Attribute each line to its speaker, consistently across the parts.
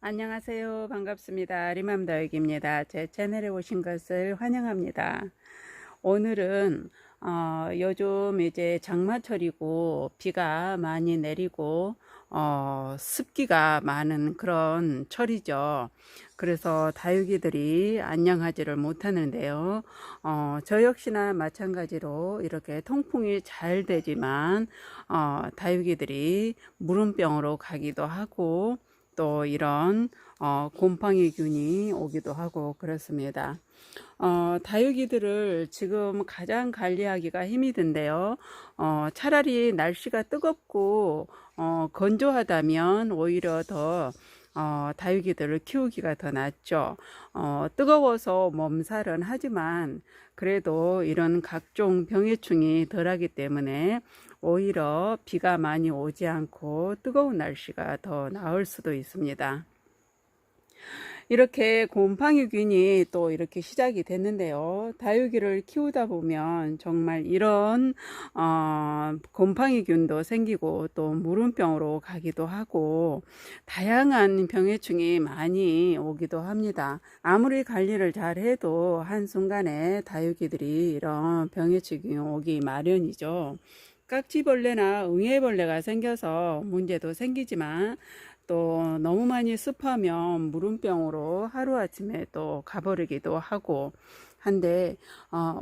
Speaker 1: 안녕하세요. 반갑습니다. 리맘다육입니다. 제 채널에 오신 것을 환영합니다. 오늘은 요즘 이제 장마철이고 비가 많이 내리고 습기가 많은 그런 철이죠. 그래서 다육이들이 안녕하지를 못하는데요. 저 역시나 마찬가지로 이렇게 통풍이 잘 되지만 다육이들이 무름병으로 가기도 하고 또 이런 곰팡이균이 오기도 하고 그렇습니다. 다육이들을 지금 가장 관리하기가 힘이 든데요. 차라리 날씨가 뜨겁고 건조하다면 오히려 더 다육이들을 키우기가 더 낫죠. 뜨거워서 몸살은 하지만 그래도 이런 각종 병해충이 덜하기 때문에 오히려 비가 많이 오지 않고 뜨거운 날씨가 더 나을 수도 있습니다. 이렇게 곰팡이균이 또 이렇게 시작이 됐는데요. 다육이를 키우다 보면 정말 이런 곰팡이균도 생기고 또 무름병으로 가기도 하고 다양한 병해충이 많이 오기도 합니다. 아무리 관리를 잘 해도 한순간에 다육이들이 이런 병해충이 오기 마련이죠. 깍지벌레나 응애벌레가 생겨서 문제도 생기지만 또 너무 많이 습하면 무름병으로 하루아침에 또 가버리기도 하고 한데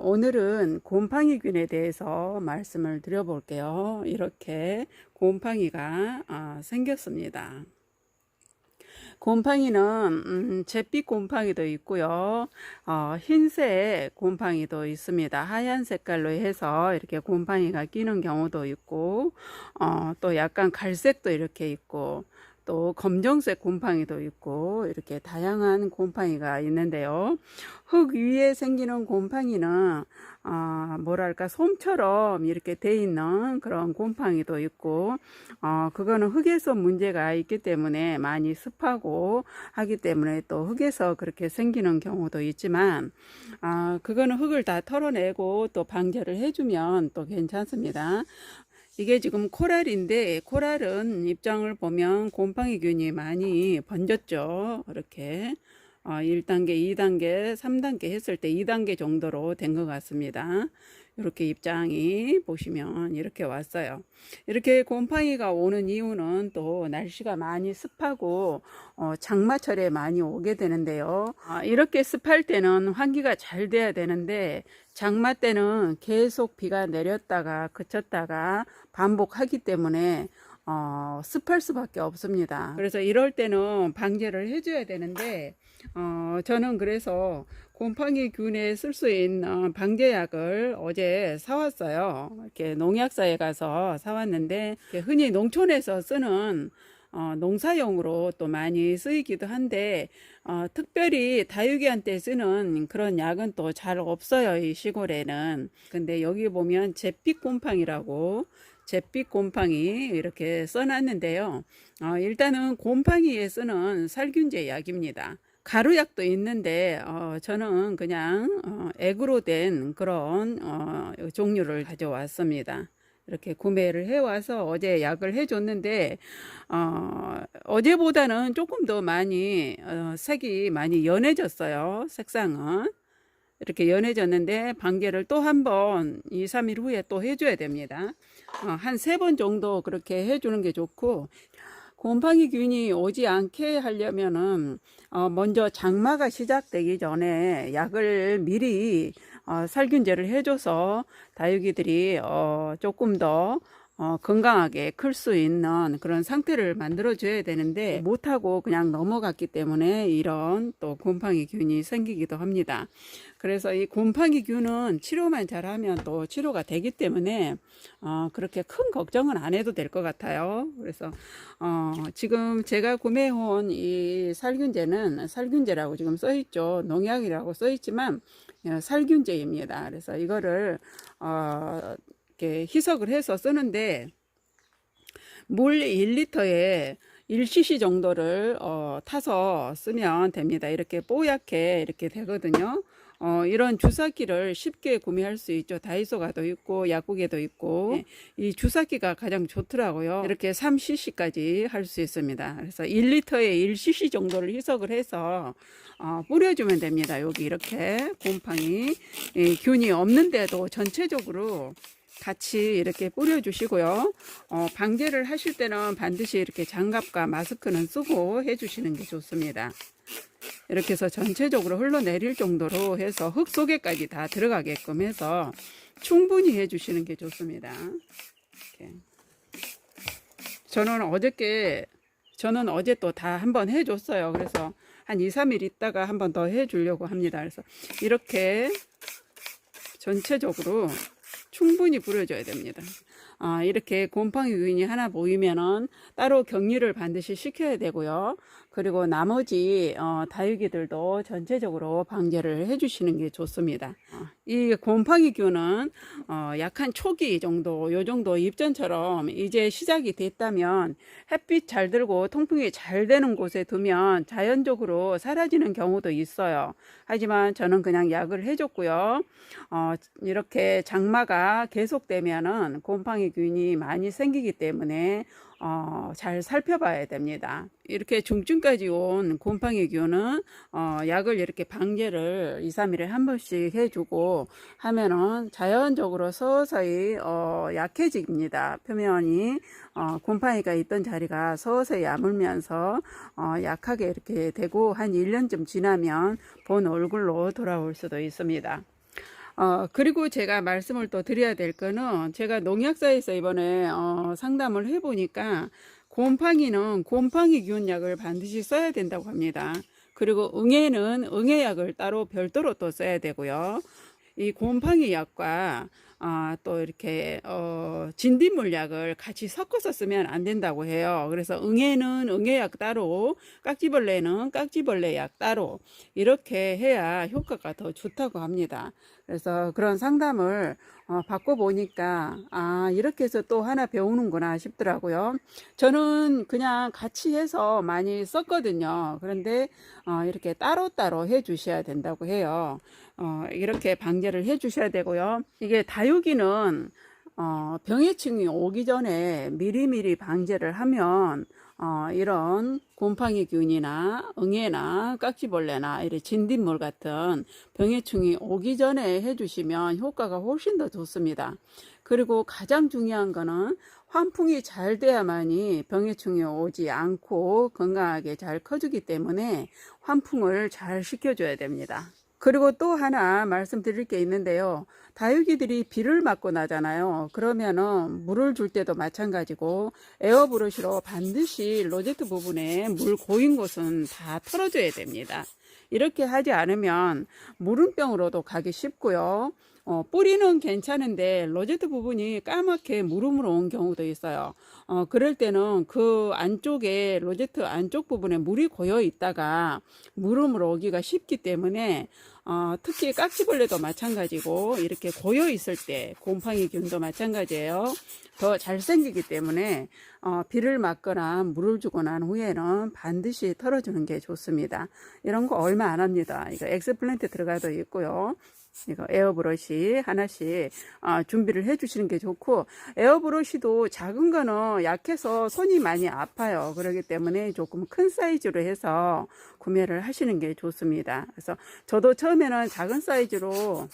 Speaker 1: 오늘은 곰팡이균에 대해서 말씀을 드려볼게요. 이렇게 곰팡이가 생겼습니다. 곰팡이는 잿빛 곰팡이도 있고요. 흰색 곰팡이도 있습니다. 하얀 색깔로 해서 이렇게 곰팡이가 끼는 경우도 있고 또 약간 갈색도 이렇게 있고 또 검정색 곰팡이도 있고 이렇게 다양한 곰팡이가 있는데요. 흙 위에 생기는 곰팡이는 뭐랄까 솜처럼 이렇게 돼 있는 그런 곰팡이도 있고 그거는 흙에서 문제가 있기 때문에 많이 습하고 하기 때문에 또 흙에서 그렇게 생기는 경우도 있지만 그거는 흙을 다 털어내고 또 방제를 해주면 또 괜찮습니다. 이게 지금 코랄인데 코랄은 입장을 보면 곰팡이균이 많이 번졌죠. 이렇게 1단계, 2단계, 3단계 했을 때 2단계 정도로 된 것 같습니다. 이렇게 입장이 보시면 이렇게 왔어요. 이렇게 곰팡이가 오는 이유는 또 날씨가 많이 습하고 장마철에 많이 오게 되는데요. 이렇게 습할 때는 환기가 잘 돼야 되는데 장마 때는 계속 비가 내렸다가 그쳤다가 반복하기 때문에 습할 수밖에 없습니다. 그래서 이럴 때는 방제를 해줘야 되는데 저는 그래서 곰팡이균에 쓸 수 있는 방제약을 어제 사왔어요. 이렇게 농약사에 가서 사왔는데 흔히 농촌에서 쓰는 농사용으로 또 많이 쓰이기도 한데 특별히 다육이한테 쓰는 그런 약은 또 잘 없어요, 이 시골에는. 근데 여기 보면 잿빛 곰팡이라고 잿빛 곰팡이 이렇게 써놨는데요. 일단은 곰팡이에 쓰는 살균제 약입니다. 가루약도 있는데 저는 그냥 액으로 된 그런 종류를 가져왔습니다. 이렇게 구매를 해와서 어제 약을 해줬는데 어제보다는 조금 더 많이 색이 많이 연해졌어요. 색상은 이렇게 연해졌는데 방제를 또 한 번 2, 3일 후에 또 해줘야 됩니다. 한 3번 정도 그렇게 해주는 게 좋고 곰팡이균이 오지 않게 하려면은 먼저 장마가 시작되기 전에 약을 미리 살균제를 해줘서 다육이들이 조금 더 건강하게 클 수 있는 그런 상태를 만들어 줘야 되는데 못하고 그냥 넘어갔기 때문에 이런 또 곰팡이균이 생기기도 합니다. 그래서 이 곰팡이균은 치료만 잘하면 또 치료가 되기 때문에 그렇게 큰 걱정은 안 해도 될 것 같아요. 그래서 지금 제가 구매해온 이 살균제는 살균제라고 지금 써있죠. 농약이라고 써있지만 살균제입니다. 그래서 이거를 이렇게 희석을 해서 쓰는데 물 1리터에 1cc 정도를 타서 쓰면 됩니다. 이렇게 뽀얗게 이렇게 되거든요. 이런 주사기를 쉽게 구매할 수 있죠. 다이소가도 있고 약국에도 있고. 네, 이 주사기가 가장 좋더라고요. 이렇게 3cc까지 할 수 있습니다. 그래서 1리터에 1cc 정도를 희석을 해서 뿌려주면 됩니다. 여기 이렇게 곰팡이 균이 없는데도 전체적으로 같이 이렇게 뿌려주시고요. 방제를 하실 때는 반드시 이렇게 장갑과 마스크는 쓰고 해주시는 게 좋습니다. 이렇게 해서 전체적으로 흘러내릴 정도로 해서 흙 속에까지 다 들어가게끔 해서 충분히 해주시는 게 좋습니다. 이렇게. 저는 어제 또 다 한번 해줬어요. 그래서 한 2, 3일 있다가 한번 더 해주려고 합니다. 그래서 이렇게 전체적으로 충분히 뿌려줘야 됩니다. 이렇게 곰팡이 균이 하나 보이면은 따로 격리를 반드시 시켜야 되고요. 그리고 나머지 다육이들도 전체적으로 방제를 해주시는 게 좋습니다. 이 곰팡이 균은 약한 초기 정도, 요 정도 잎전처럼 이제 시작이 됐다면 햇빛 잘 들고 통풍이 잘 되는 곳에 두면 자연적으로 사라지는 경우도 있어요. 하지만 저는 그냥 약을 해줬고요. 이렇게 장마가 계속되면은 곰팡이 균이 많이 생기기 때문에 잘 살펴봐야 됩니다. 이렇게 중증까지 온 곰팡이 균은 약을 이렇게 방제를 2, 3일에 한 번씩 해주고 하면은 자연적으로 서서히 약해집니다. 표면이 곰팡이가 있던 자리가 서서히 야물면서 약하게 이렇게 되고 한 1년쯤 지나면 본 얼굴로 돌아올 수도 있습니다. 그리고 제가 말씀을 또 드려야 될 거는 제가 농약사에서 이번에 상담을 해보니까 곰팡이는 곰팡이균 약을 반드시 써야 된다고 합니다. 그리고 응애는 응애약을 따로 별도로 또 써야 되고요. 이 곰팡이 약과 또 이렇게 진딧물 약을 같이 섞어서 쓰면 안 된다고 해요. 그래서 응애는 응애약 따로, 깍지벌레는 깍지벌레 약 따로 이렇게 해야 효과가 더 좋다고 합니다. 그래서 그런 상담을 받고 보니까 이렇게 해서 또 하나 배우는구나 싶더라고요. 저는 그냥 같이 해서 많이 썼거든요. 그런데 이렇게 따로따로 해 주셔야 된다고 해요. 이렇게 방제를 해 주셔야 되고요. 이게 다육이는 병해충이 오기 전에 미리미리 방제를 하면 이런 곰팡이균이나 응애나 깍지벌레나 이런 진딧물 같은 병해충이 오기 전에 해주시면 효과가 훨씬 더 좋습니다. 그리고 가장 중요한 거는 환풍이 잘 돼야만이 병해충이 오지 않고 건강하게 잘 커주기 때문에 환풍을 잘 시켜줘야 됩니다. 그리고 또 하나 말씀드릴 게 있는데요. 다육이들이 비를 맞고 나잖아요. 그러면은 물을 줄 때도 마찬가지고 에어브러쉬로 반드시 로제트 부분에 물 고인 곳은 다 털어줘야 됩니다. 이렇게 하지 않으면 무름병으로도 가기 쉽고요. 뿌리는 괜찮은데 로제트 부분이 까맣게 무름으로 온 경우도 있어요. 그럴 때는 그 안쪽에 로제트 안쪽 부분에 물이 고여 있다가 무름으로 오기가 쉽기 때문에 특히 깍지벌레도 마찬가지고 이렇게 고여 있을 때 곰팡이 균도 마찬가지예요. 더 잘 생기기 때문에 비를 맞거나 물을 주고 난 후에는 반드시 털어주는 게 좋습니다. 이런 거 얼마 안 합니다. 이거 엑스플랜트 들어가도 있고요. 이거 에어브러쉬 하나씩 준비를 해 주시는 게 좋고, 에어브러쉬도 작은 거는 약해서 손이 많이 아파요. 그렇기 때문에 조금 큰 사이즈로 해서 구매를 하시는 게 좋습니다. 그래서 저도 처음에는 작은 사이즈로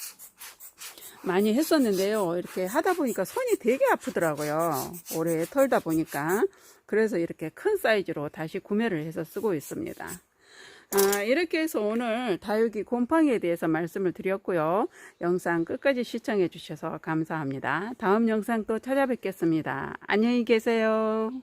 Speaker 1: 많이 했었는데요. 이렇게 하다 보니까 손이 되게 아프더라고요. 오래 털다 보니까. 그래서 이렇게 큰 사이즈로 다시 구매를 해서 쓰고 있습니다. 이렇게 해서 오늘 다육이 곰팡이에 대해서 말씀을 드렸고요. 영상 끝까지 시청해 주셔서 감사합니다. 다음 영상 또 찾아뵙겠습니다. 안녕히 계세요.